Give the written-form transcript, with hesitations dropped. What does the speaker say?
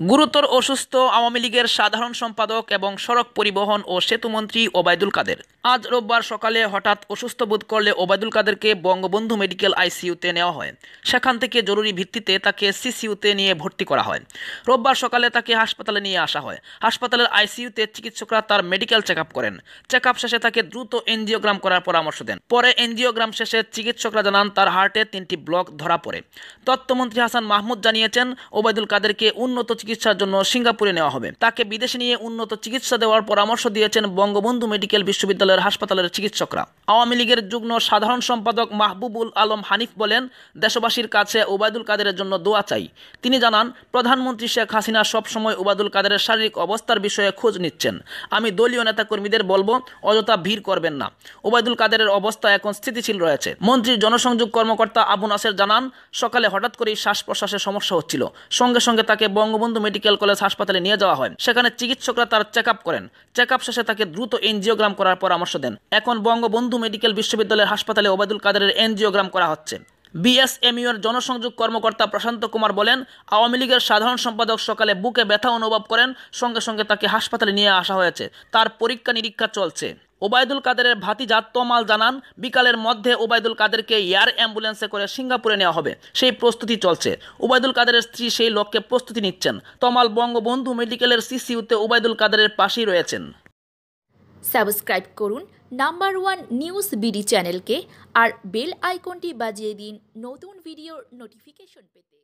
গুরুতর অসুস্থ আওয়ামী লীগের সাধারণ সম্পাদক এবং সড়ক পরিবহন ও সেতুমন্ত্রী ওবায়দুল কাদের আজ রোববার সকালে হঠাৎ অসুস্থ বোধ করলে ওবায়দুল কাদেরকে বঙ্গবন্ধু মেডিকেল আইসিইউতে নেওয়া হয়। সেখান থেকে জরুরি ভিত্তিতে তাকে সিসিইউতে নিয়ে ভর্তি করা হয়। রোববার সকালে তাকে হাসপাতালে নিয়ে আসা হয়। হাসপাতালের আইসিইউতে চিকিৎসকরা তার মেডিকেল চেক আপ করেন। চেক আপ শেষে তাকে দ্রুত এনজিওগ্রাম করার পরামর্শ দেন। পরে এনজিওগ্রাম শেষে চিকিৎসকরা জানান তার হার্টে 3টি ব্লক ধরা পড়ে। তথ্যমন্ত্রী হাসান মাহমুদ জানিয়েছেন, ওবায়দুল কাদেরকে উন্নত চিকিৎসার জন্য সিঙ্গাপুরে নেওয়া হবে। তাকে বিদেশে নিয়ে উন্নত চিকিৎসা দেওয়ার পরামর্শ দিয়েছেন বঙ্গবন্ধু মেডিকেল বিশ্ববিদ্যালয়ের হাসপাতালের চিকিৎসকরা। আওয়ামী লীগের যুগ্ম সাধারণ সম্পাদক মাহবুবুল আলম হানিফ বলেন, দেশবাসীর কাছে ওবায়দুল কাদেরের জন্য দোয়া চাই। তিনি জানান, প্রধানমন্ত্রী শেখ হাসিনা সবসময় ওবায়দুল কাদেরের শারীরিক অবস্থার বিষয়ে খোঁজ নিচ্ছেন। আমি দলীয় নেতাকর্মীদের বলবো, অযথা ভিড় করবেন না। ওবায়দুল কাদেরের অবস্থা এখন স্থিতিশীল রয়েছে। মন্ত্রীর জনসংযোগ কর্মকর্তা আবু নাসের জানান, সকালে হঠাৎ করেই শ্বাস প্রশ্বাসের সমস্যা হচ্ছিল। সঙ্গে সঙ্গে তাকে বঙ্গবন্ধু মেডিকেল কলেজ হাসপাতালে নিয়ে যাওয়া হয়। সেখানে চিকিৎসকরা তার চেক আপ করেন। চেক আপ শেষে তাকে দ্রুত এনজিওগ্রাম করার পরামর্শ দেন। এখন বঙ্গবন্ধু মেডিকেল বিশ্ববিদ্যালয়ের হাসপাতালে ওবায়দুল কাদেরের এনজিওগ্রাম করা হচ্ছে। বিএসএমইউর জনসংযোগ কর্মকর্তা প্রশান্ত কুমার বলেন, আওয়ামী লীগের সাধারণ সম্পাদক সকালে বুকে ব্যথা অনুভব করেন। সঙ্গে সঙ্গে তাকে হাসপাতালে নিয়ে আসা হয়েছে। তার পরীক্ষা নিরীক্ষা চলছে। ওবায়দুল কাদেরের ভাতিজা তমাল জানান, বিকালের মধ্যে ওবায়দুল কাদেরকে এয়ার অ্যাম্বুলেন্সে করে সিঙ্গাপুরে নেওয়া হবে। সেই প্রস্তুতি চলছে। ওবায়দুল কাদেরের স্ত্রী সেই লক্ষ্যে প্রস্তুতি নিচ্ছেন। তমাল বঙ্গবন্ধু মেডিকেলের সিসিইউতে ওবায়দুল কাদেরের পাশেই রয়েছেন। সাবস্ক্রাইব করুন নাম্বার 1 নিউজ বিডি চ্যানেলকে আর বেল আইকনটি বাজিয়ে দিন নতুন ভিডিওর নোটিফিকেশন পেতে।